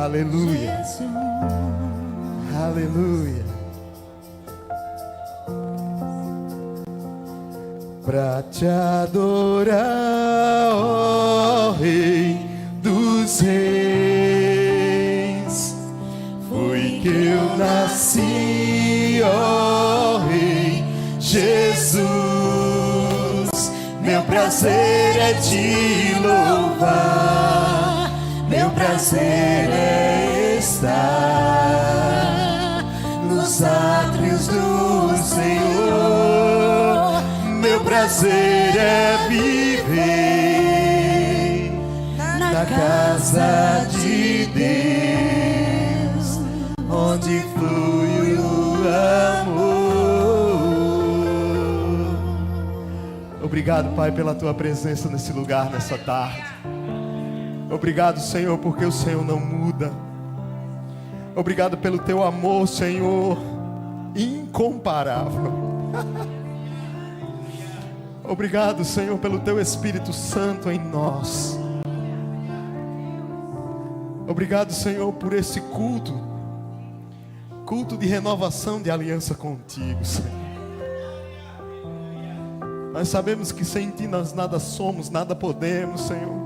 Aleluia. Aleluia. Pra te adorar, ó Rei dos Reis, foi que eu nasci, ó Rei Jesus. Meu prazer é te louvar, meu prazer é estar nos átrios do Senhor. Meu prazer é viver na casa de Deus, onde flui o amor. Obrigado, Pai, pela tua presença nesse lugar, nessa tarde. Obrigado, Senhor, porque o Senhor não muda. Obrigado pelo teu amor, Senhor, incomparável. Obrigado, Senhor, pelo teu Espírito Santo em nós. Obrigado, Senhor, por esse culto de renovação de aliança contigo, Senhor. Nós sabemos que sem ti nós nada somos, nada podemos, Senhor.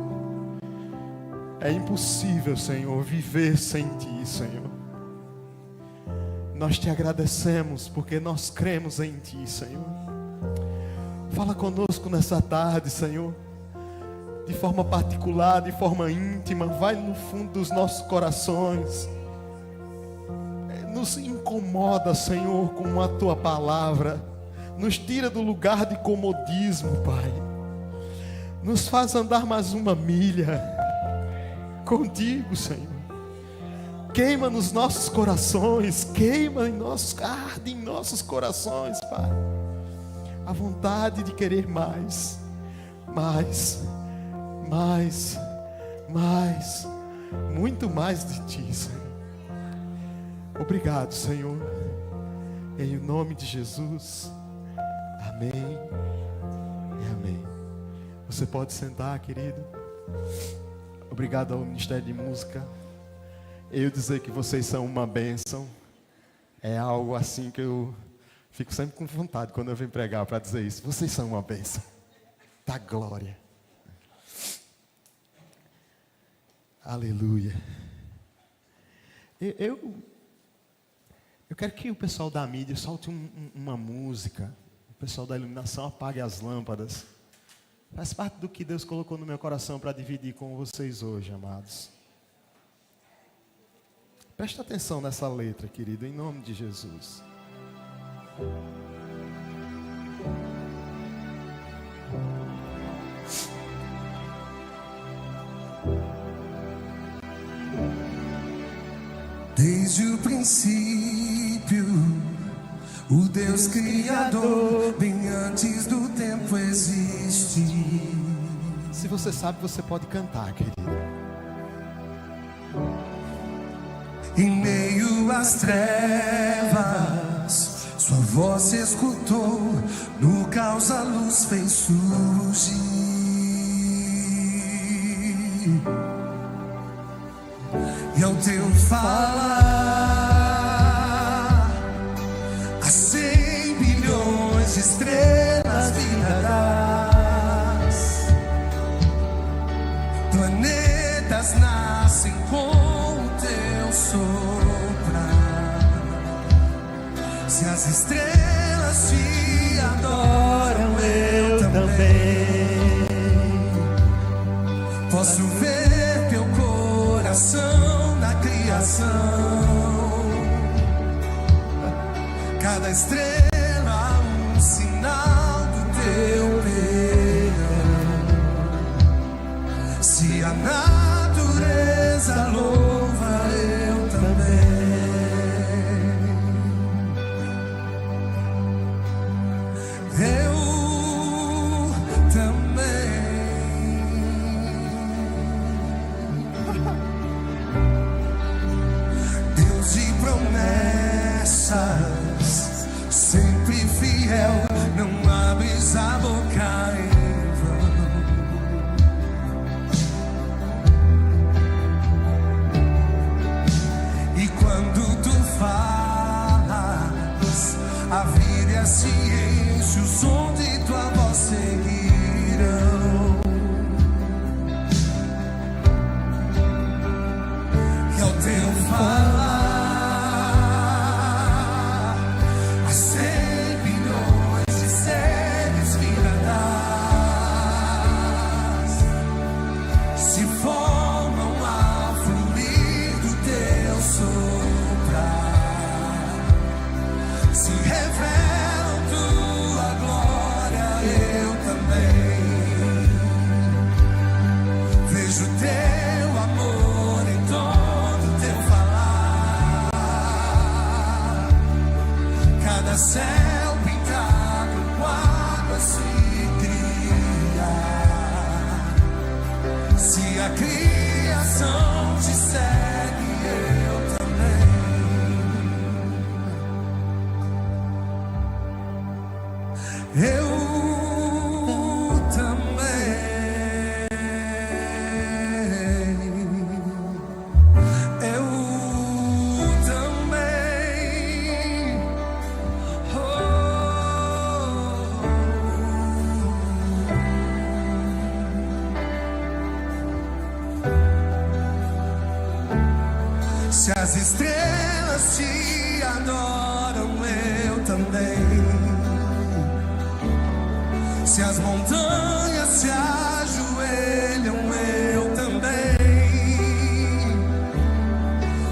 É impossível, Senhor, viver sem ti, Senhor. Nós te agradecemos porque nós cremos em ti, Senhor. Fala conosco nessa tarde, Senhor, de forma particular, de forma íntima. Vai no fundo dos nossos corações. Nos incomoda, Senhor, com a tua palavra. Nos tira do lugar de comodismo, Pai. Nos faz andar mais uma milha contigo, Senhor. Queima nos nossos corações, queima em nossos, arde em nossos corações, Pai, a vontade de querer mais, muito mais de ti, Senhor. Obrigado, Senhor, em nome de Jesus, amém e amém. Você pode sentar, querido. Obrigado ao Ministério de Música. Eu dizer que vocês são uma bênção é algo assim que eu fico sempre com vontade quando eu venho pregar para dizer isso. Vocês são uma bênção da glória. Aleluia. Eu quero que o pessoal da mídia solte uma música. O pessoal da iluminação apague as lâmpadas. Faz parte do que Deus colocou no meu coração para dividir com vocês hoje, amados. Presta atenção nessa letra, querido, em nome de Jesus. Desde o princípio, o Deus Criador, bem antes do tempo existe. Se você sabe, você pode cantar, querido. Em meio às trevas, sua voz se escutou, no caos a luz fez surgir. E ao teu falar, a 100 bilhões de estrelas brilharás. Planetas nascem com o teu soprar. Se as estrelas te adoram, eu também posso ver teu coração na criação. Cada estrela um sinal do teu perdão. Se a natureza louva, eu também. Eu também. Eu também, eu também, Se as estrelas te adoram, eu também. Se as montanhas se ajoelham, eu também.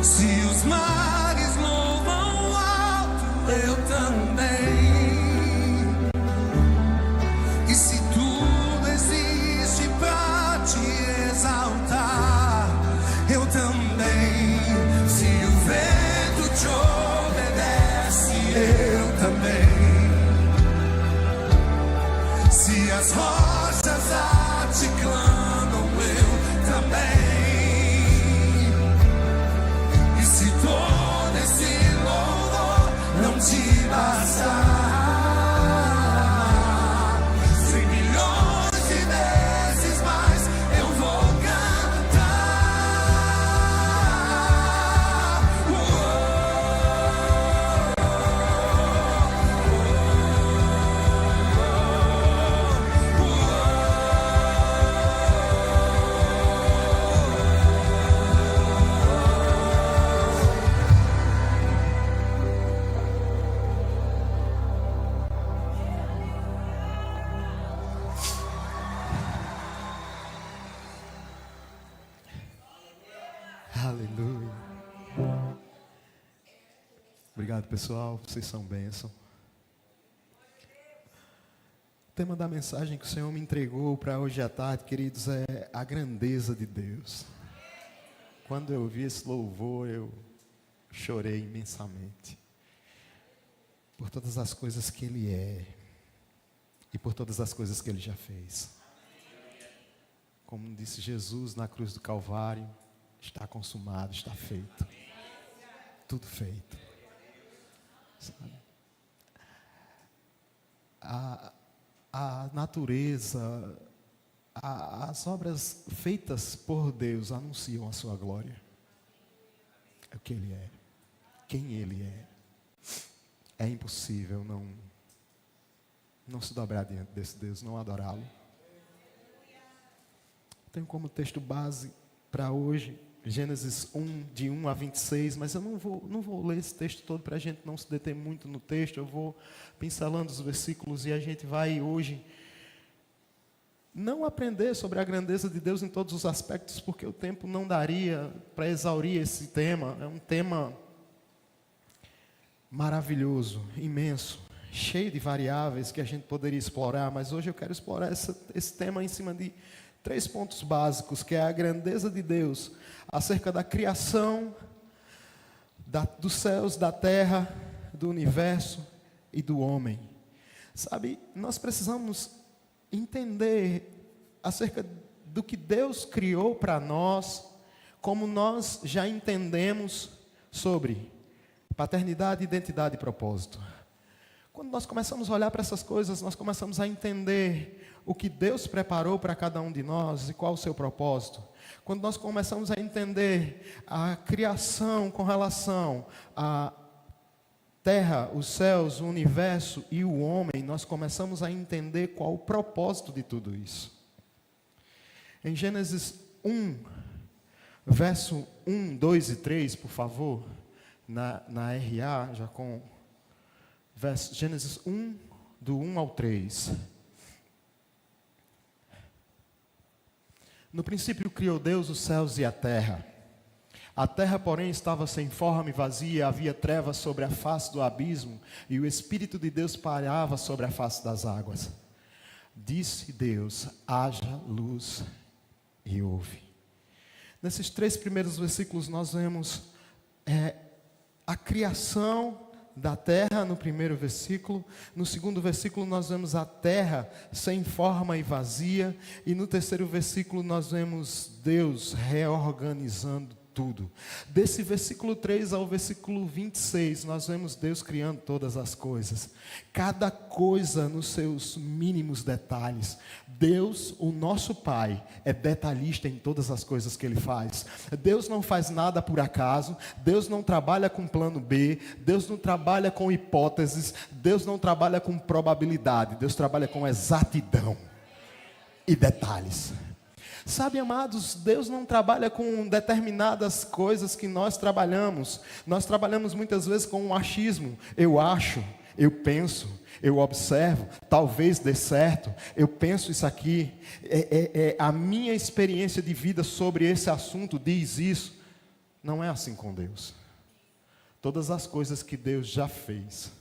Se os mares louvam o alto, eu também. E se tudo existe pra te exaltar, eu também. Se o vento te obedece, eu também. Se as rochas a te clamam, eu também. E se todo esse louvor não te bastar, 100 milhões de vezes mais eu vou cantar. Aleluia. Obrigado, pessoal. Vocês são bênção. O tema da mensagem que o Senhor me entregou para hoje à tarde, queridos, é a grandeza de Deus. Quando eu ouvi esse louvor, eu chorei imensamente. Por todas as coisas que Ele é. E por todas as coisas que Ele já fez. Como disse Jesus na cruz do Calvário, está consumado, está feito. Tudo feito. Sabe? A natureza, as obras feitas por Deus anunciam a sua glória. É o que Ele é. Quem Ele é. É impossível não se dobrar diante desse Deus, não adorá-lo. Tenho como texto base para hoje Gênesis 1, de 1 a 26, mas eu não vou ler esse texto todo para a gente não se deter muito no texto. Eu vou pincelando os versículos e a gente vai hoje não aprender sobre a grandeza de Deus em todos os aspectos, porque o tempo não daria para exaurir esse tema. É um tema maravilhoso, imenso, cheio de variáveis que a gente poderia explorar, mas hoje eu quero explorar esse tema em cima de 3 pontos básicos, que é a grandeza de Deus, acerca da criação, dos céus, da terra, do universo e do homem. Sabe, nós precisamos entender acerca do que Deus criou para nós, como nós já entendemos sobre paternidade, identidade e propósito. Quando nós começamos a olhar para essas coisas, nós começamos a entender o que Deus preparou para cada um de nós e qual o seu propósito. Quando nós começamos a entender a criação com relação à terra, os céus, o universo e o homem, nós começamos a entender qual o propósito de tudo isso. Em Gênesis 1, verso 1, 2 e 3, por favor, na RA, já com Gênesis 1, do 1 ao 3. No princípio criou Deus os céus e a terra. A terra, porém, estava sem forma e vazia, havia trevas sobre a face do abismo, e o Espírito de Deus pairava sobre a face das águas. Disse Deus: haja luz, e houve. Nesses 3 primeiros versículos nós vemos a criação da terra no primeiro versículo. No segundo versículo nós vemos a terra sem forma e vazia. E no terceiro versículo nós vemos Deus reorganizando tudo. Desse versículo 3 ao versículo 26, nós vemos Deus criando todas as coisas. Cada coisa nos seus mínimos detalhes. Deus, o nosso Pai, é detalhista em todas as coisas que Ele faz. Deus não faz nada por acaso. Deus não trabalha com plano B. Deus não trabalha com hipóteses. Deus não trabalha com probabilidade. Deus trabalha com exatidão e detalhes. Sabe, amados, Deus não trabalha com determinadas coisas que nós trabalhamos. Nós trabalhamos muitas vezes com um achismo. Eu acho, eu penso, eu observo, talvez dê certo, eu penso isso aqui. A minha experiência de vida sobre esse assunto diz isso. Não é assim com Deus. Todas as coisas que Deus já fez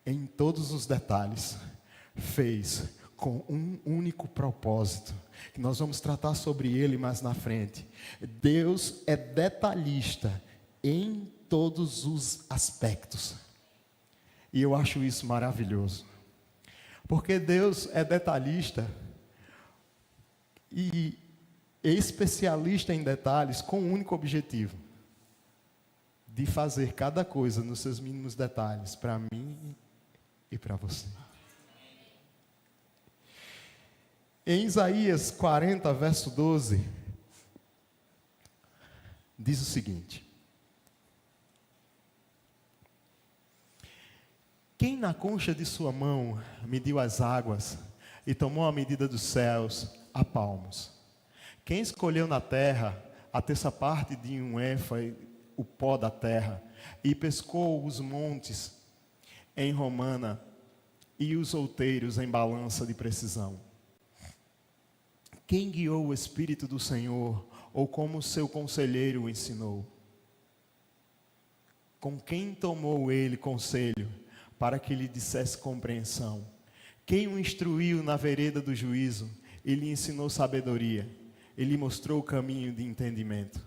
em todos os detalhes, fez com um único propósito, que nós vamos tratar sobre ele mais na frente. Deus é detalhista em todos os aspectos. E eu acho isso maravilhoso. Porque Deus é detalhista e especialista em detalhes com um único objetivo: de fazer cada coisa nos seus mínimos detalhes, para mim e para você. Em Isaías 40, verso 12, diz o seguinte: quem na concha de sua mão mediu as águas e tomou a medida dos céus a palmos? Quem escolheu na terra a terça parte de um éfa, o pó da terra, e pescou os montes em romana e os outeiros em balança de precisão? Quem guiou o Espírito do Senhor, ou como seu conselheiro o ensinou? Com quem tomou ele conselho, para que lhe dissesse compreensão? Quem o instruiu na vereda do juízo, e lhe ensinou sabedoria, e lhe mostrou o caminho de entendimento?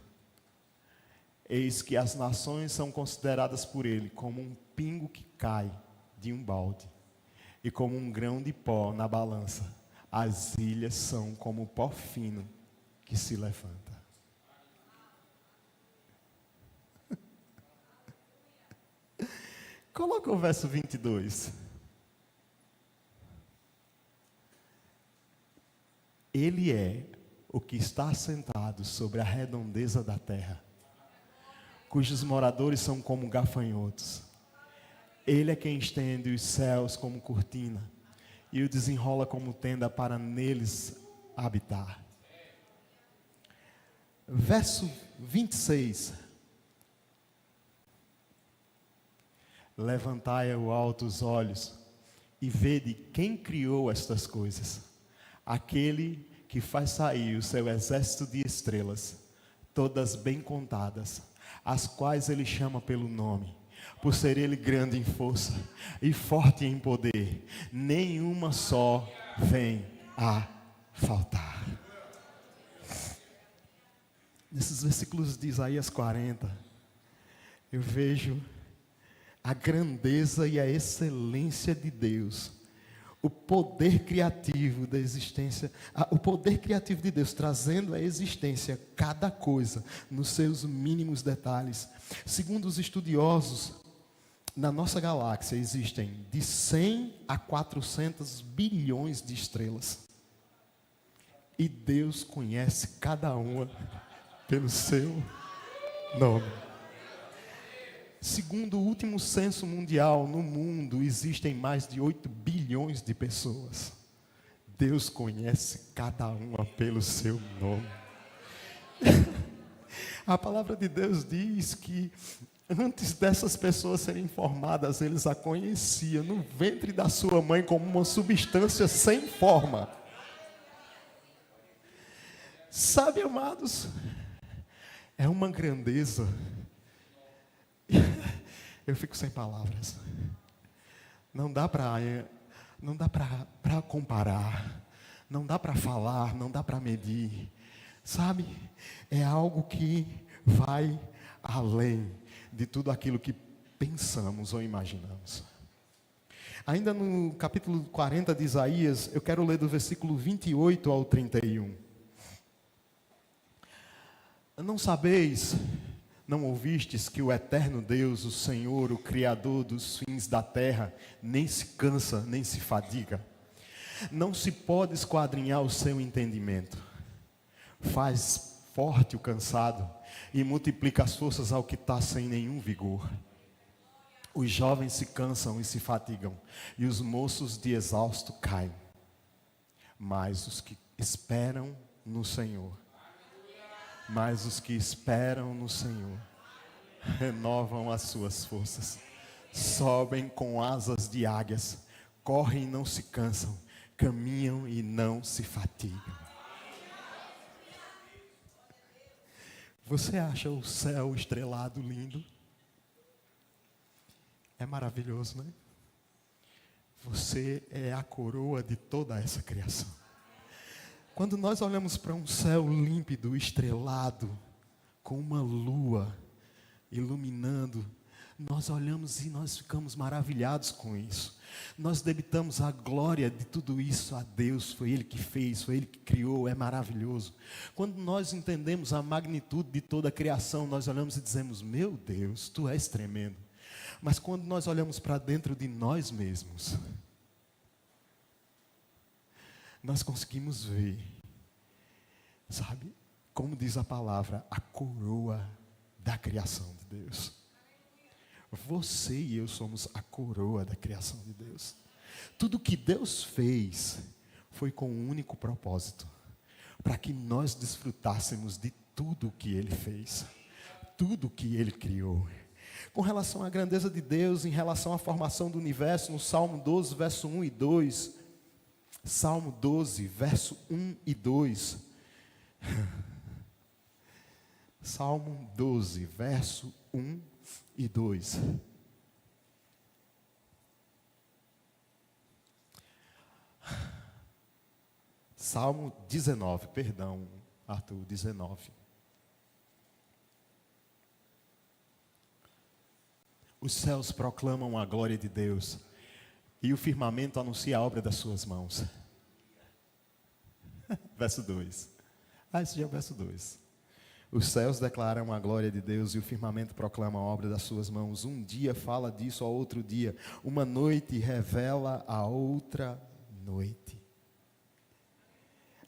Eis que as nações são consideradas por ele como um pingo que cai de um balde, e como um grão de pó na balança. As ilhas são como pó fino que se levanta. Coloca o verso 22. Ele é o que está assentado sobre a redondeza da terra, cujos moradores são como gafanhotos. Ele é quem estende os céus como cortina e o desenrola como tenda para neles habitar. Verso 26. Levantai ao alto os olhos e vede quem criou estas coisas. Aquele que faz sair o seu exército de estrelas, todas bem contadas, as quais ele chama pelo nome. Por ser ele grande em força e forte em poder, nenhuma só vem a faltar. Nesses versículos de Isaías 40, eu vejo a grandeza e a excelência de Deus, o poder criativo da existência, o poder criativo de Deus trazendo à existência cada coisa nos seus mínimos detalhes. Segundo os estudiosos, na nossa galáxia existem de 100 a 400 bilhões de estrelas. E Deus conhece cada uma pelo seu nome. Segundo o último censo mundial, no mundo existem mais de 8 bilhões de pessoas. Deus conhece cada uma pelo seu nome. A palavra de Deus diz que antes dessas pessoas serem formadas, eles a conheciam no ventre da sua mãe como uma substância sem forma. Sabe, amados, é uma grandeza. Eu fico sem palavras. Não dá para comparar, não dá para falar, não dá para medir. Sabe? É algo que vai além de tudo aquilo que pensamos ou imaginamos. Ainda no capítulo 40 de Isaías, eu quero ler do versículo 28 ao 31. Não sabeis, não ouvistes que o eterno Deus, o Senhor, o Criador dos fins da terra, nem se cansa, nem se fadiga? Não se pode esquadrinhar o seu entendimento. Faz forte o cansado e multiplica as forças ao que está sem nenhum vigor. Os jovens se cansam e se fatigam, e os moços de exausto caem. Mas os que esperam no Senhor, renovam as suas forças, sobem com asas de águias, correm e não se cansam, caminham e não se fatigam. Você acha o céu estrelado lindo? É maravilhoso, né? Você é a coroa de toda essa criação. Quando nós olhamos para um céu límpido, estrelado, com uma lua iluminando, nós olhamos e nós ficamos maravilhados com isso. Nós debitamos a glória de tudo isso a Deus. Foi Ele que fez, foi Ele que criou, é maravilhoso. Quando nós entendemos a magnitude de toda a criação, nós olhamos e dizemos: meu Deus, Tu és tremendo. Mas quando nós olhamos para dentro de nós mesmos, nós conseguimos ver, sabe, como diz a palavra, a coroa da criação de Deus. Você e eu somos a coroa da criação de Deus. Tudo que Deus fez foi com um único propósito: para que nós desfrutássemos de tudo que Ele fez, tudo que Ele criou. Com relação à grandeza de Deus, em relação à formação do universo, no Salmo 12, verso 1 e 2. Salmo 12, verso 1 e 2. Salmo 12, verso 1 e 2. Salmo 19, perdão, Arthur, 19. Os céus proclamam a glória de Deus, e o firmamento anuncia a obra das suas mãos. Verso 2. Esse já é o verso 2. Os céus declaram a glória de Deus, e o firmamento proclama a obra das suas mãos. Um dia fala disso ao outro dia, uma noite revela a outra noite.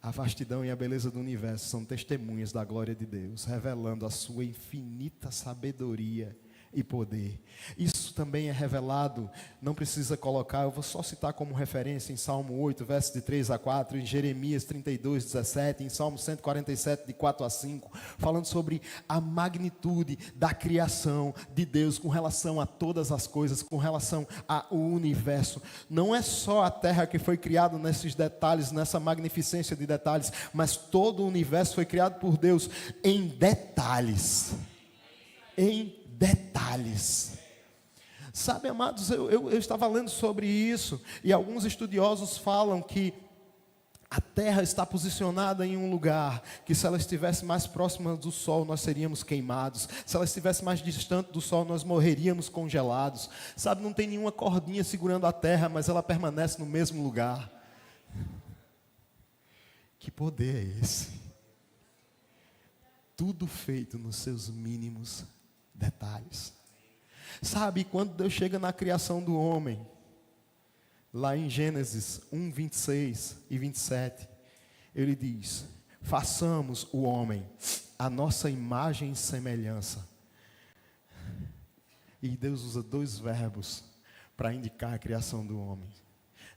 A vastidão e a beleza do universo são testemunhas da glória de Deus, revelando a sua infinita sabedoria e poder. Isso também é revelado, não precisa colocar, eu vou só citar como referência em Salmo 8, versos de 3 a 4, em Jeremias 32, 17, em Salmo 147, de 4 a 5, falando sobre a magnitude da criação de Deus com relação a todas as coisas, com relação ao universo. Não é só a terra que foi criada nesses detalhes, nessa magnificência de detalhes, mas todo o universo foi criado por Deus em detalhes. Em detalhes. Sabe, amados, eu estava lendo sobre isso, e alguns estudiosos falam que a Terra está posicionada em um lugar que, se ela estivesse mais próxima do Sol, nós seríamos queimados. Se ela estivesse mais distante do Sol, nós morreríamos congelados. Sabe, não tem nenhuma cordinha segurando a Terra, mas ela permanece no mesmo lugar. Que poder é esse? Tudo feito nos seus mínimos detalhes. Sabe, quando Deus chega na criação do homem, lá em Gênesis 1, 26 e 27, Ele diz: façamos o homem a nossa imagem e semelhança. E Deus usa dois verbos para indicar a criação do homem.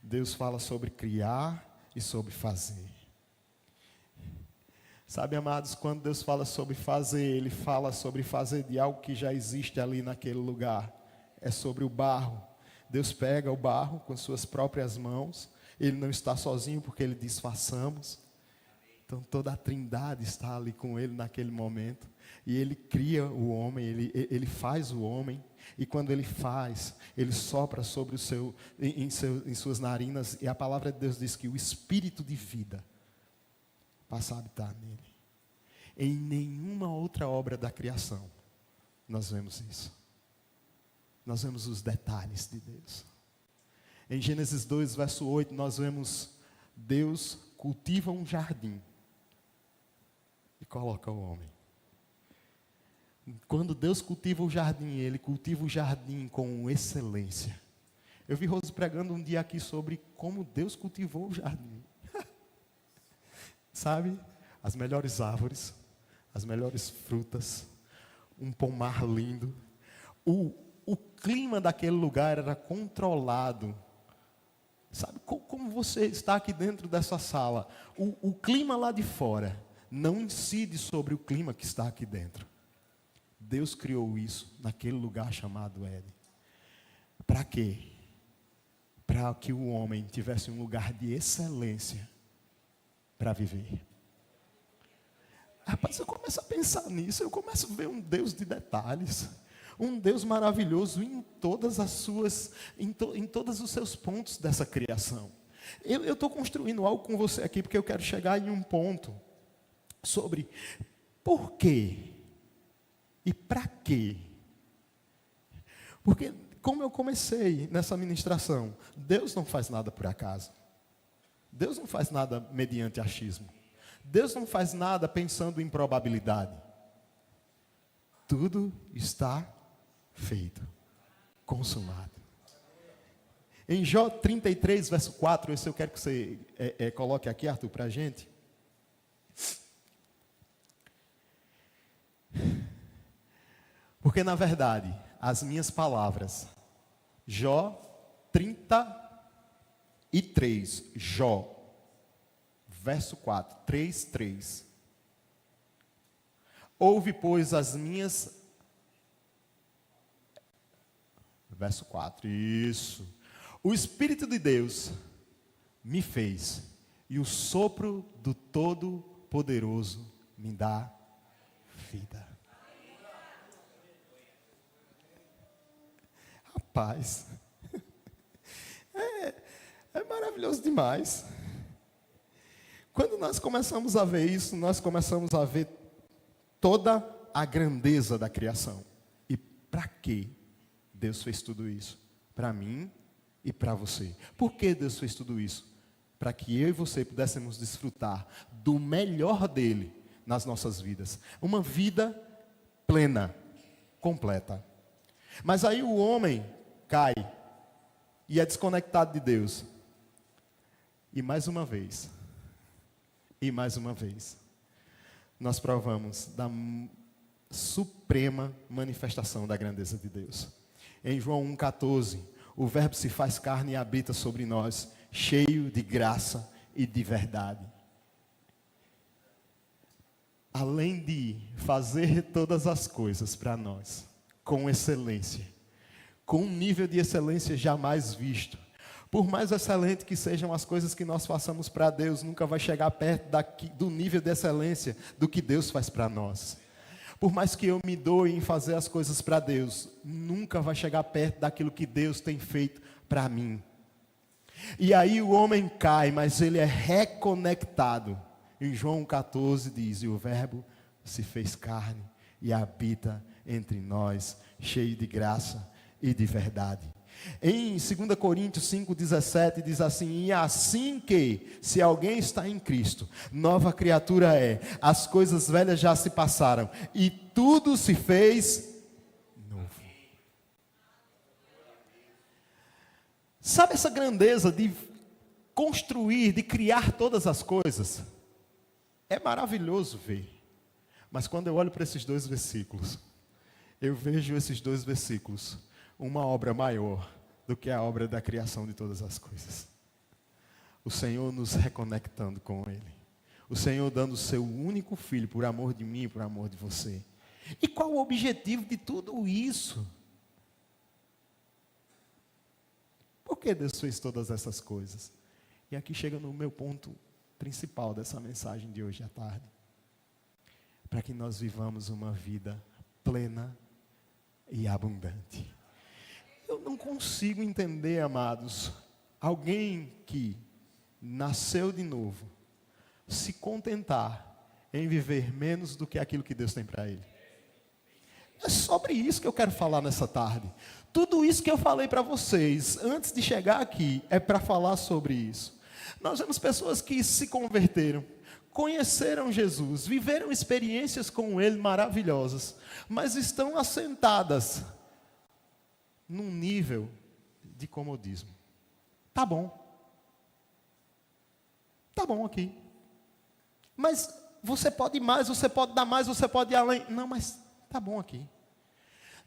Deus fala sobre criar e sobre fazer. Sabe, amados, quando Deus fala sobre fazer, Ele fala sobre fazer de algo que já existe ali naquele lugar. É sobre o barro. Deus pega o barro com suas próprias mãos. Ele não está sozinho, porque Ele diz: façamos. Então toda a trindade está ali com Ele naquele momento. E Ele cria o homem, Ele faz o homem. E quando Ele faz, Ele sopra sobre em suas narinas. E a palavra de Deus diz que o espírito de vida passa a habitar nele. Em nenhuma outra obra da criação nós vemos isso. Nós vemos os detalhes de Deus. Em Gênesis 2, verso 8, nós vemos Deus cultiva um jardim e coloca o homem. Quando Deus cultiva o jardim, Ele cultiva o jardim com excelência. Eu vi Rose pregando um dia aqui sobre como Deus cultivou o jardim. Sabe? As melhores árvores, as melhores frutas, um pomar lindo. O clima daquele lugar era controlado. Sabe como você está aqui dentro dessa sala? O clima lá de fora não incide sobre o clima que está aqui dentro. Deus criou isso naquele lugar chamado Éden. Para quê? Para que o homem tivesse um lugar de excelência para viver. Rapaz, eu começo a pensar nisso, eu começo a ver um Deus de detalhes, um Deus maravilhoso em todas as suas, em todos os seus pontos dessa criação. Eu estou construindo algo com você aqui, porque eu quero chegar em um ponto sobre por quê e para quê. Porque, como eu comecei nessa ministração, Deus não faz nada por acaso. Deus não faz nada mediante achismo. Deus não faz nada pensando em probabilidade. Tudo está feito, consumado. Em Jó 33, verso 4, esse eu quero que você coloque aqui, Arthur, para a gente. Porque, na verdade, as minhas palavras, Jó 33, Jó, verso 4, 3. Ouve, pois, as minhas... Verso 4, isso. O Espírito de Deus me fez, e o sopro do Todo-Poderoso me dá vida. Rapaz, é maravilhoso demais. Quando nós começamos a ver isso, nós começamos a ver toda a grandeza da criação. E para que Deus fez tudo isso? Para mim e para você. Por que Deus fez tudo isso? Para que eu e você pudéssemos desfrutar do melhor dele nas nossas vidas. Uma vida plena, completa. Mas aí o homem cai e é desconectado de Deus. E mais uma vez, nós provamos da suprema manifestação da grandeza de Deus. Em João 1,14, o Verbo se faz carne e habita sobre nós, cheio de graça e de verdade. Além de fazer todas as coisas para nós, com excelência, com um nível de excelência jamais visto. Por mais excelente que sejam as coisas que nós façamos para Deus, nunca vai chegar perto do nível de excelência do que Deus faz para nós. Por mais que eu me doe em fazer as coisas para Deus, nunca vai chegar perto daquilo que Deus tem feito para mim. E aí o homem cai, mas ele é reconectado. Em João 14 diz, e o Verbo se fez carne e habita entre nós, cheio de graça e de verdade. Em 2 Coríntios 5,17 diz assim, e assim que, se alguém está em Cristo, nova criatura é, as coisas velhas já se passaram, e tudo se fez novo. Sabe essa grandeza de construir, de criar todas as coisas? É maravilhoso ver, mas quando eu olho para esses dois versículos, eu vejo esses dois versículos uma obra maior do que a obra da criação de todas as coisas. O Senhor nos reconectando com Ele. O Senhor dando o seu único filho por amor de mim e por amor de você. E qual o objetivo de tudo isso? Por que Deus fez todas essas coisas? E aqui chega no meu ponto principal dessa mensagem de hoje à tarde. Para que nós vivamos uma vida plena e abundante. Eu não consigo entender, amados, alguém que nasceu de novo, se contentar em viver menos do que aquilo que Deus tem para ele. É sobre isso que eu quero falar nessa tarde. Tudo isso que eu falei para vocês, antes de chegar aqui, é para falar sobre isso. Nós vemos pessoas que se converteram, conheceram Jesus, viveram experiências com Ele maravilhosas, mas estão assentadas num nível de comodismo. Tá bom aqui, mas você pode ir mais, você pode dar mais, você pode ir além. Não, mas tá bom aqui.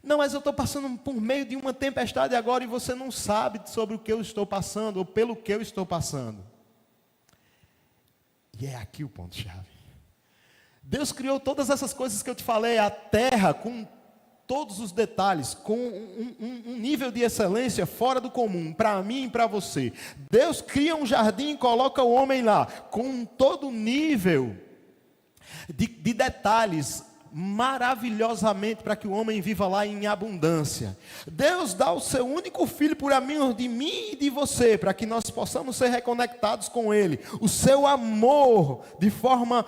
Não, mas eu estou passando por meio de uma tempestade agora e você não sabe sobre o que eu estou passando ou pelo que eu estou passando. E é aqui o ponto-chave. Deus criou todas essas coisas que eu te falei, a terra com todos os detalhes, com um nível de excelência fora do comum, para mim e para você. Deus cria um jardim e coloca o homem lá, com todo nível de detalhes, maravilhosamente, para que o homem viva lá em abundância. Deus dá o seu único filho por amor de mim e de você, para que nós possamos ser reconectados com Ele. O seu amor, de forma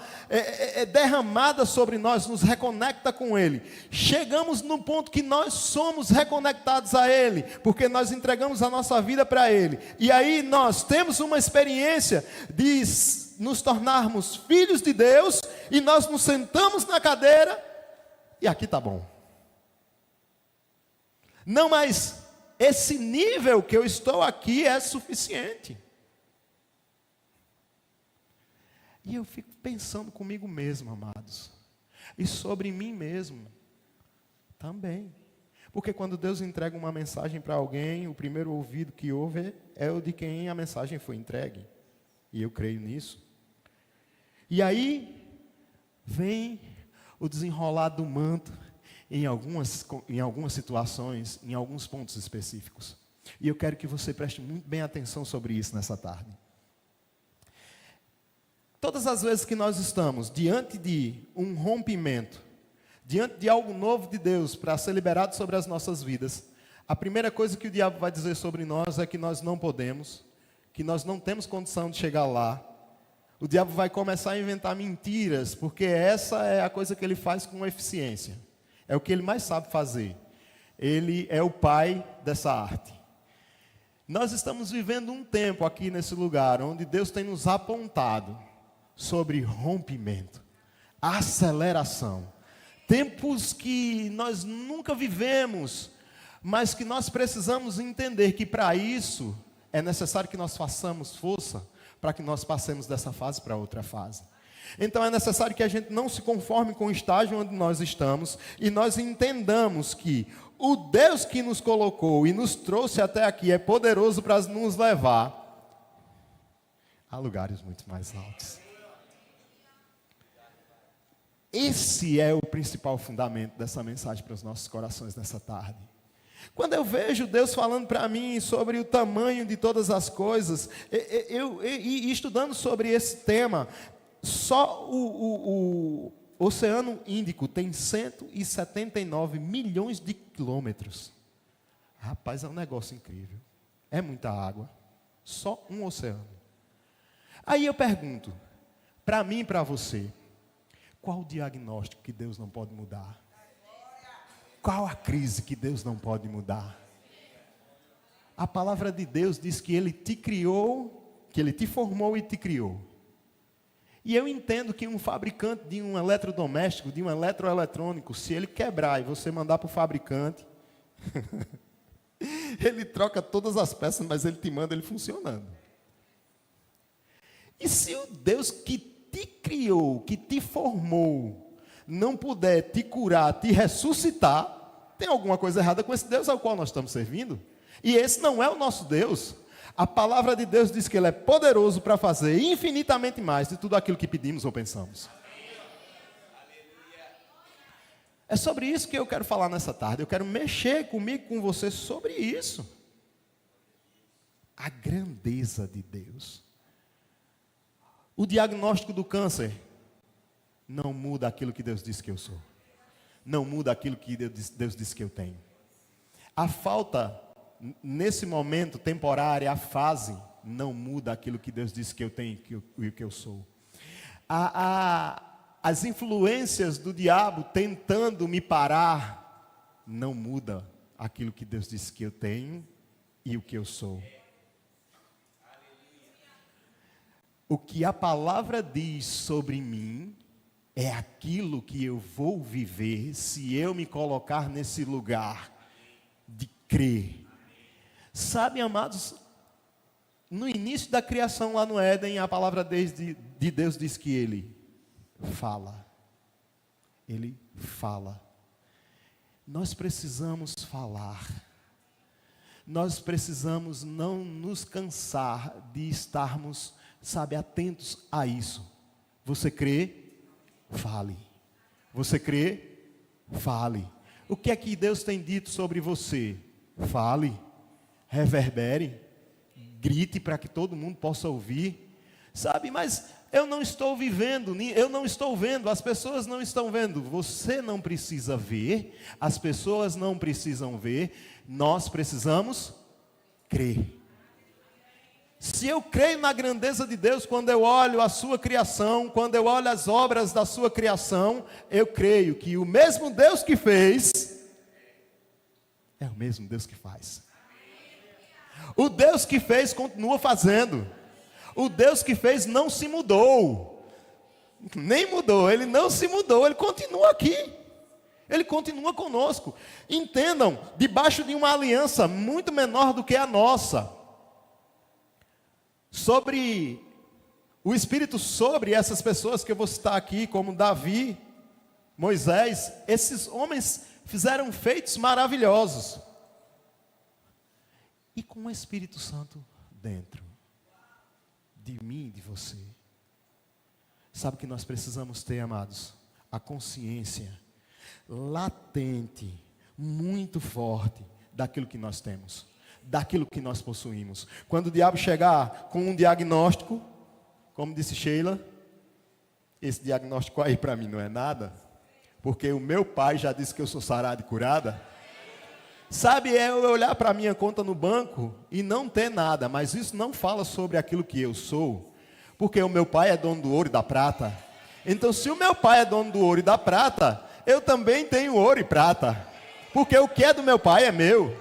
derramada sobre nós, nos reconecta com Ele. Chegamos no ponto que nós somos reconectados a Ele, porque nós entregamos a nossa vida para Ele. E aí nós temos uma experiência de nos tornarmos filhos de Deus, e nós nos sentamos na cadeira, e aqui está bom. Não, mas esse nível que eu estou aqui é suficiente. E eu fico pensando comigo mesmo, amados, e sobre mim mesmo também. Porque quando Deus entrega uma mensagem para alguém, o primeiro ouvido que ouve é o de quem a mensagem foi entregue. E eu creio nisso. E aí vem o desenrolar do manto em algumas situações, em alguns pontos específicos. E eu quero que você preste muito bem atenção sobre isso nessa tarde. Todas as vezes que nós estamos diante de um rompimento, diante de algo novo de Deus para ser liberado sobre as nossas vidas, a primeira coisa que o diabo vai dizer sobre nós é que nós não podemos, que nós não temos condição de chegar lá. O diabo vai começar a inventar mentiras, porque essa é a coisa que ele faz com eficiência. É o que ele mais sabe fazer. Ele é o pai dessa arte. Nós estamos vivendo um tempo aqui nesse lugar, onde Deus tem nos apontado sobre rompimento, aceleração. Tempos que nós nunca vivemos, mas que nós precisamos entender que para isso é necessário que nós façamos força, para que nós passemos dessa fase para outra fase. Então é necessário que a gente não se conforme com o estágio onde nós estamos, e nós entendamos que o Deus que nos colocou e nos trouxe até aqui é poderoso para nos levar a lugares muito mais altos. Esse é o principal fundamento dessa mensagem para os nossos corações nessa tarde. Quando eu vejo Deus falando para mim sobre o tamanho de todas as coisas, e estudando sobre esse tema, só o Oceano Índico tem 179 milhões de quilômetros. Rapaz, é um negócio incrível. É muita água. Só um oceano. Aí eu pergunto, para mim e para você, qual o diagnóstico que Deus não pode mudar? Qual a crise que Deus não pode mudar? A palavra de Deus diz que Ele te criou, que Ele te formou e te criou. E eu entendo que um fabricante de um eletrodoméstico, de um eletroeletrônico, se ele quebrar e você mandar para o fabricante, ele troca todas as peças, mas ele te manda ele funcionando. E se o Deus que te criou, que te formou, não puder te curar, te ressuscitar, tem alguma coisa errada com esse Deus ao qual nós estamos servindo? E esse não é o nosso Deus. A palavra de Deus diz que Ele é poderoso para fazer infinitamente mais de tudo aquilo que pedimos ou pensamos. É sobre isso que eu quero falar nessa tarde. Eu quero mexer comigo, com você, sobre isso. A grandeza de Deus. O diagnóstico do câncer não muda aquilo que Deus disse que eu sou. Não muda aquilo que Deus disse que eu tenho. A falta, nesse momento temporário, a fase, não muda aquilo que Deus disse que eu tenho e que eu sou. As influências do diabo tentando me parar, não muda aquilo que Deus disse que eu tenho e o que eu sou. o que a palavra diz sobre mim é aquilo que eu vou viver se eu me colocar nesse lugar de crer. Sabe, amados, no início da criação lá no Éden, a palavra de Deus diz que Ele fala. Ele fala. Nós precisamos falar. Nós precisamos não nos cansar de estarmos, sabe, atentos a isso. Você crê? Fale. Você crê? Fale. O que é que Deus tem dito sobre você? Fale. Reverbere. Grite para que todo mundo possa ouvir. Sabe, mas eu não estou vivendo, eu não estou vendo, as pessoas não estão vendo. Você não precisa ver, as pessoas não precisam ver, nós precisamos crer. Se eu creio na grandeza de Deus, quando eu olho a sua criação, quando eu olho as obras da sua criação, eu creio que o mesmo Deus que fez, é o mesmo Deus que faz. O Deus que fez continua fazendo. O Deus que fez não se mudou. Nem mudou, Ele não se mudou, Ele continua aqui. Ele continua conosco. Entendam, debaixo de uma aliança muito menor do que a nossa, sobre o Espírito sobre essas pessoas que eu vou citar aqui, como Davi, Moisés, esses homens fizeram feitos maravilhosos. E com o Espírito Santo dentro de mim e de você. Sabe o que nós precisamos ter, amados? A consciência latente, muito forte, daquilo que nós temos, daquilo que nós possuímos. Quando o diabo chegar com um diagnóstico, como disse Sheila, esse diagnóstico aí para mim não é nada, porque o meu pai já disse que eu sou sarada e curada. Sabe, é eu olhar para a minha conta no banco e não ter nada, mas isso não fala sobre aquilo que eu sou, porque o meu pai é dono do ouro e da prata. Então, se o meu pai é dono do ouro e da prata, eu também tenho ouro e prata, porque o que é do meu pai é meu.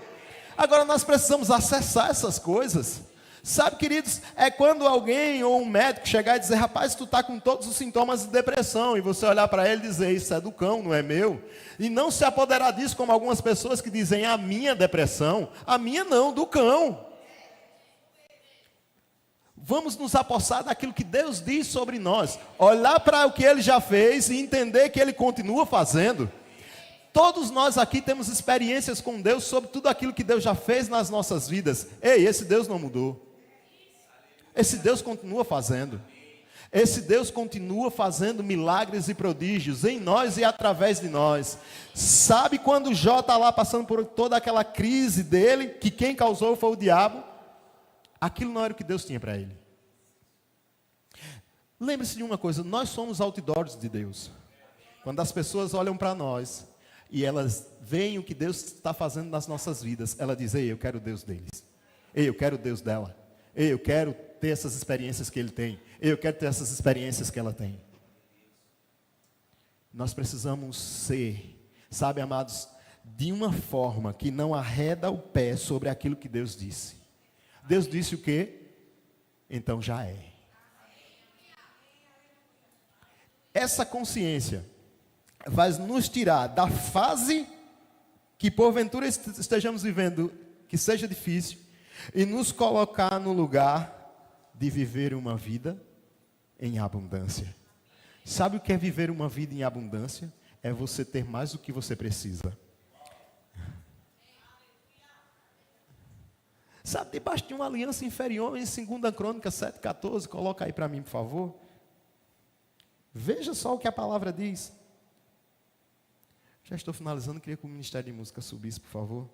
Agora, nós precisamos acessar essas coisas. Sabe, queridos, é quando alguém ou um médico chegar e dizer: rapaz, tu está com todos os sintomas de depressão, e você olhar para ele e dizer: isso é do cão, não é meu. E não se apoderar disso como algumas pessoas que dizem: a minha depressão, a minha não, do cão. Vamos nos apossar daquilo que Deus diz sobre nós, olhar para o que Ele já fez e entender que Ele continua fazendo. Todos nós aqui temos experiências com Deus sobre tudo aquilo que Deus já fez nas nossas vidas. Ei, esse Deus não mudou. Esse Deus continua fazendo. Esse Deus continua fazendo milagres e prodígios em nós e através de nós. Sabe quando Jó está lá passando por toda aquela crise dele, que quem causou foi o diabo? Aquilo não era o que Deus tinha para ele. Lembre-se de uma coisa, nós somos outdoors de Deus. Quando as pessoas olham para nós e elas veem o que Deus está fazendo nas nossas vidas, ela diz: ei, eu quero o Deus deles. Ei, eu quero o Deus dela. Ei, eu quero ter essas experiências que ele tem. Eu quero ter essas experiências que ela tem. Nós precisamos ser, sabe, amados, de uma forma que não arreda o pé sobre aquilo que Deus disse. Deus disse o quê? Então já é. Essa consciência vai nos tirar da fase que porventura estejamos vivendo, que seja difícil, e nos colocar no lugar de viver uma vida em abundância. Sabe o que é viver uma vida em abundância? É você ter mais do que você precisa. Sabe, debaixo de uma aliança inferior, em 2 Crônicas 7,14, coloca aí para mim, por favor. Veja só o que a palavra diz. Já estou finalizando, queria que o Ministério de Música subisse, por favor.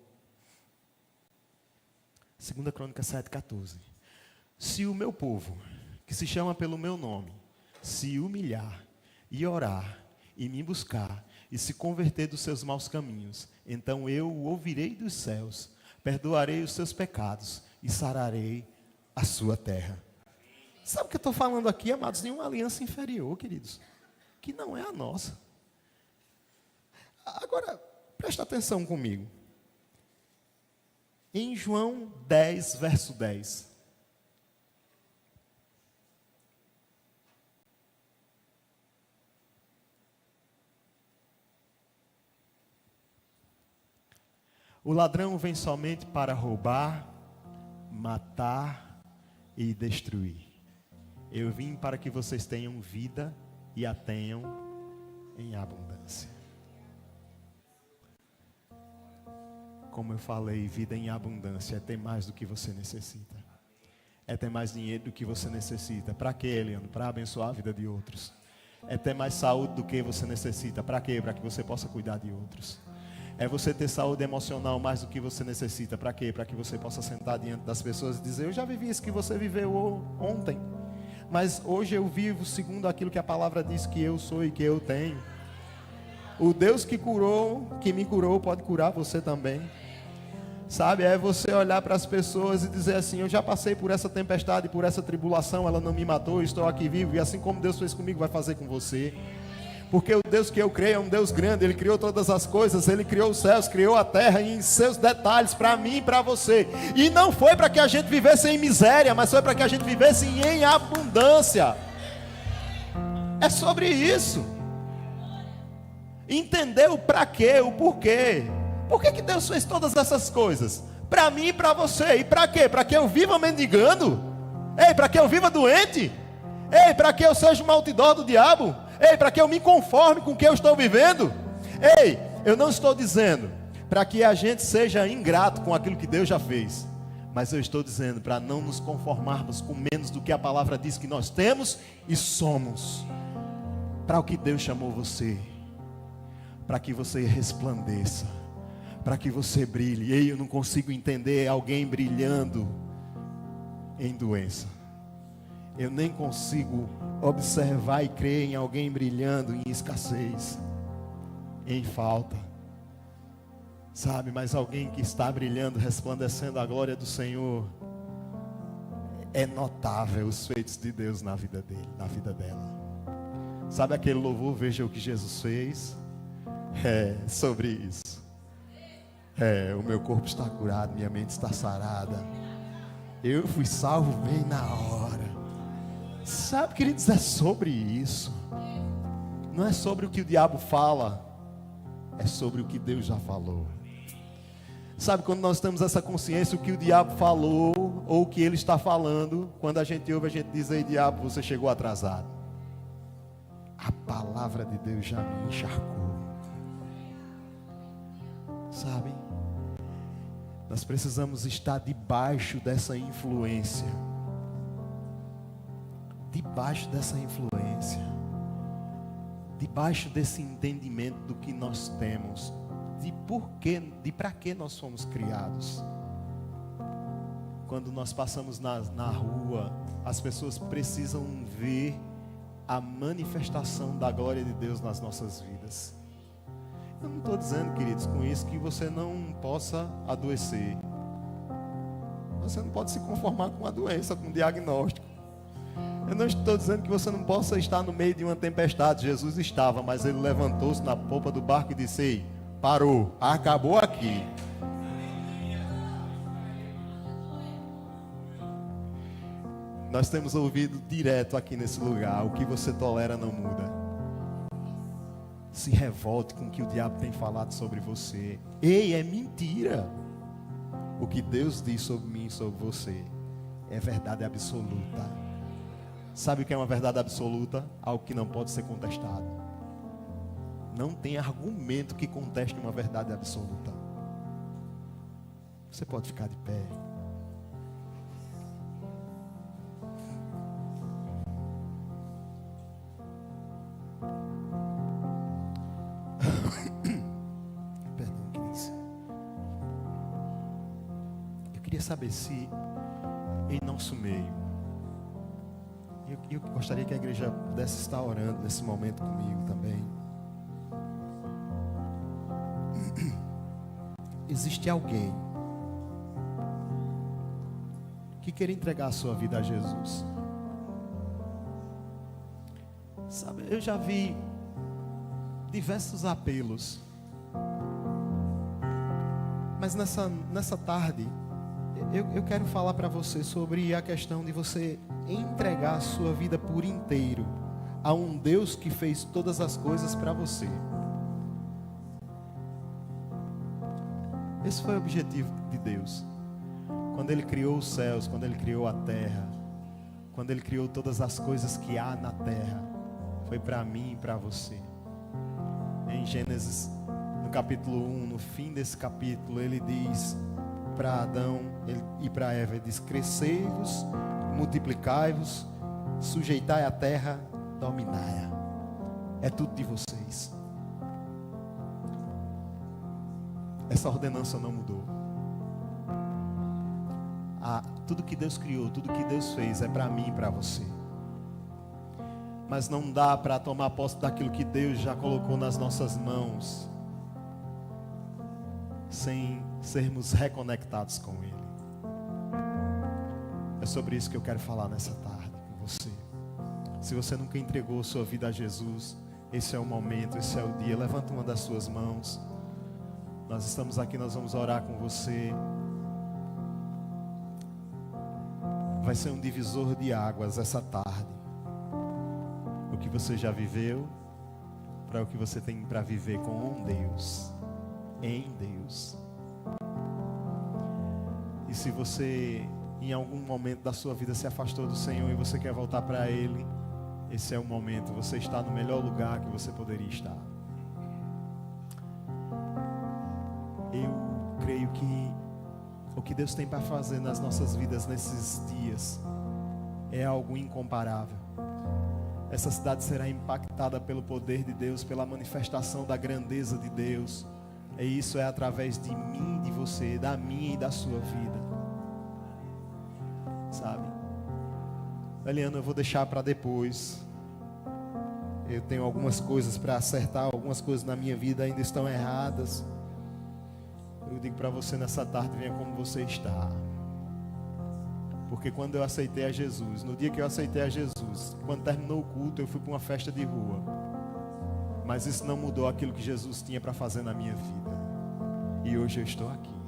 2 Crônicas 7,14. Se o meu povo, que se chama pelo meu nome, se humilhar e orar e me buscar e se converter dos seus maus caminhos, então eu o ouvirei dos céus, perdoarei os seus pecados e sararei a sua terra. Sabe o que eu estou falando aqui, amados? De uma aliança inferior, queridos, que não é a nossa. Agora, presta atenção comigo. Em João 10, verso 10. O ladrão vem somente para roubar, matar e destruir. Eu vim para que vocês tenham vida e a tenham em abundância. Como eu falei, vida em abundância é ter mais do que você necessita. É ter mais dinheiro do que você necessita. Para quê, Leandro? Para abençoar a vida de outros. É ter mais saúde do que você necessita. Para quê? Para que você possa cuidar de outros. É você ter saúde emocional mais do que você necessita. Para quê? Para que você possa sentar diante das pessoas e dizer: eu já vivi isso que você viveu ontem, mas hoje eu vivo segundo aquilo que a palavra diz que eu sou e que eu tenho. O Deus que me curou, pode curar você também. Sabe, é você olhar para as pessoas e dizer assim: eu já passei por essa tempestade, por essa tribulação, ela não me matou, estou aqui vivo, e assim como Deus fez comigo, vai fazer com você. Porque o Deus que eu creio é um Deus grande, Ele criou todas as coisas, Ele criou os céus, criou a terra em seus detalhes, para mim e para você. E não foi para que a gente vivesse em miséria, mas foi para que a gente vivesse em abundância. É sobre isso. Entender o para quê, o porquê. Por que Deus fez todas essas coisas? Para mim e para você. E para quê? Para que eu viva mendigando? Ei, para que eu viva doente? Ei, para que eu seja um outdoor do diabo? Ei, para que eu me conforme com o que eu estou vivendo? Ei, eu não estou dizendo para que a gente seja ingrato com aquilo que Deus já fez. Mas eu estou dizendo para não nos conformarmos com menos do que a palavra diz que nós temos e somos. Para o que Deus chamou você. Para que você resplandeça. Para que você brilhe. Ei, eu não consigo entender alguém brilhando em doença. Eu nem consigo observar e crer em alguém brilhando em escassez, em falta. Sabe, mas alguém que está brilhando, resplandecendo a glória do Senhor, é notável os feitos de Deus na vida dele, na vida dela. Sabe aquele louvor, veja o que Jesus fez? É sobre isso. O meu corpo está curado, minha mente está sarada. Eu fui salvo bem na hora. Sabe, queridos, é sobre isso. Não é sobre o que o diabo fala, é sobre o que Deus já falou. Sabe, quando nós temos essa consciência, o que o diabo falou, ou o que ele está falando, quando a gente ouve, a gente diz: ei, diabo, você chegou atrasado. A palavra de Deus já me encharcou. Sabe, nós precisamos estar debaixo dessa influência. Debaixo dessa influência, debaixo desse entendimento do que nós temos, de para que nós fomos criados. Quando nós passamos na rua, as pessoas precisam ver a manifestação da glória de Deus nas nossas vidas. Eu não estou dizendo, queridos, com isso que você não possa adoecer. Você não pode se conformar com a doença, com o diagnóstico. Eu não estou dizendo que você não possa estar no meio de uma tempestade. Jesus estava, mas ele levantou-se na polpa do barco e disse: ei, parou, acabou aqui. Nós temos ouvido direto aqui nesse lugar: o que você tolera não muda. Se revolte com o que o diabo tem falado sobre você. Ei, é mentira. O que Deus diz sobre mim e sobre você é verdade absoluta. Sabe o que é uma verdade absoluta? Algo que não pode ser contestado. Não tem argumento que conteste uma verdade absoluta. Você pode ficar de pé. Perdão, queridos. Eu queria saber se em nosso meio, eu gostaria que a igreja pudesse estar orando nesse momento comigo também. Existe alguém que quer entregar a sua vida a Jesus? Sabe, eu já vi diversos apelos, mas nessa tarde eu quero falar para você sobre a questão de você entregar a sua vida por inteiro a um Deus que fez todas as coisas para você. Esse foi o objetivo de Deus. Quando Ele criou os céus, quando Ele criou a terra, quando Ele criou todas as coisas que há na terra, foi para mim e para você. Em Gênesis, no capítulo 1, no fim desse capítulo, Ele diz para Adão e para Eva, Ele diz: crescei-vos, multiplicai-vos, sujeitai a terra, dominai-a. É tudo de vocês. Essa ordenança não mudou. Tudo que Deus criou, tudo que Deus fez é para mim e para você. Mas não dá para tomar posse daquilo que Deus já colocou nas nossas mãos sem sermos reconectados com Ele. É sobre isso que eu quero falar nessa tarde com você. Se você nunca entregou sua vida a Jesus, esse é o momento, esse é o dia. Levanta uma das suas mãos. Nós estamos aqui, nós vamos orar com você. Vai ser um divisor de águas essa tarde. O que você já viveu para o que você tem para viver com Deus, em Deus. E se você em algum momento da sua vida se afastou do Senhor e você quer voltar para Ele, esse é o momento. Você está no melhor lugar que você poderia estar. Eu creio que o que Deus tem para fazer nas nossas vidas nesses dias é algo incomparável. Essa cidade será impactada pelo poder de Deus, pela manifestação da grandeza de Deus. E isso é através de mim, de você, da minha e da sua vida. Sabe? Eliana, eu vou deixar para depois. Eu tenho algumas coisas para acertar, algumas coisas na minha vida ainda estão erradas. Eu digo para você nessa tarde, venha como você está. Porque quando eu aceitei a Jesus, no dia que eu aceitei a Jesus, quando terminou o culto, eu fui para uma festa de rua. Mas isso não mudou aquilo que Jesus tinha para fazer na minha vida. E hoje eu estou aqui.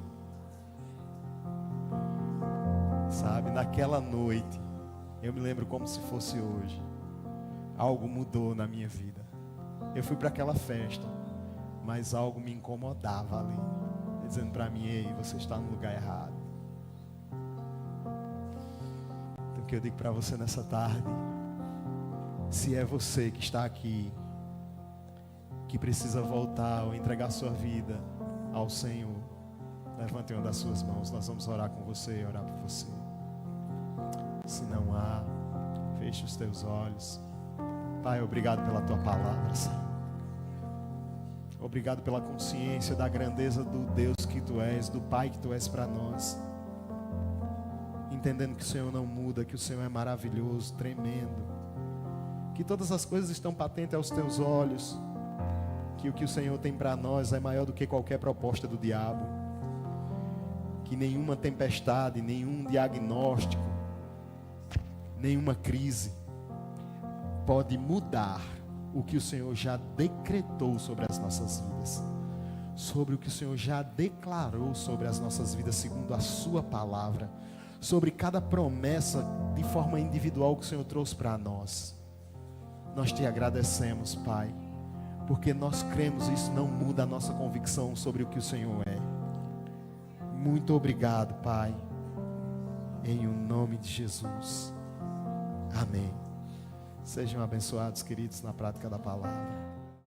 Sabe, naquela noite, eu me lembro como se fosse hoje. Algo mudou na minha vida. Eu fui para aquela festa, mas algo me incomodava ali, dizendo para mim: ei, você está no lugar errado. Então o que eu digo para você nessa tarde, se é você que está aqui, que precisa voltar ou entregar sua vida ao Senhor, levante uma das suas mãos, nós vamos orar com você e orar por você. Se não há, feche os teus olhos. Pai, obrigado pela tua palavra, Senhor. Obrigado pela consciência da grandeza do Deus que tu és, do Pai que tu és para nós. Entendendo que o Senhor não muda, que o Senhor é maravilhoso, tremendo. Que todas as coisas estão patentes aos teus olhos. Que o que o Senhor tem para nós é maior do que qualquer proposta do diabo. Que nenhuma tempestade, nenhum diagnóstico, nenhuma crise pode mudar o que o Senhor já decretou sobre as nossas vidas, sobre o que o Senhor já declarou sobre as nossas vidas segundo a sua palavra, sobre cada promessa de forma individual que o Senhor trouxe para nós. Nós te agradecemos, Pai, porque nós cremos, isso não muda a nossa convicção sobre o que o Senhor é. Muito obrigado, Pai, em o nome de Jesus. Amém. Sejam abençoados, queridos, na prática da palavra.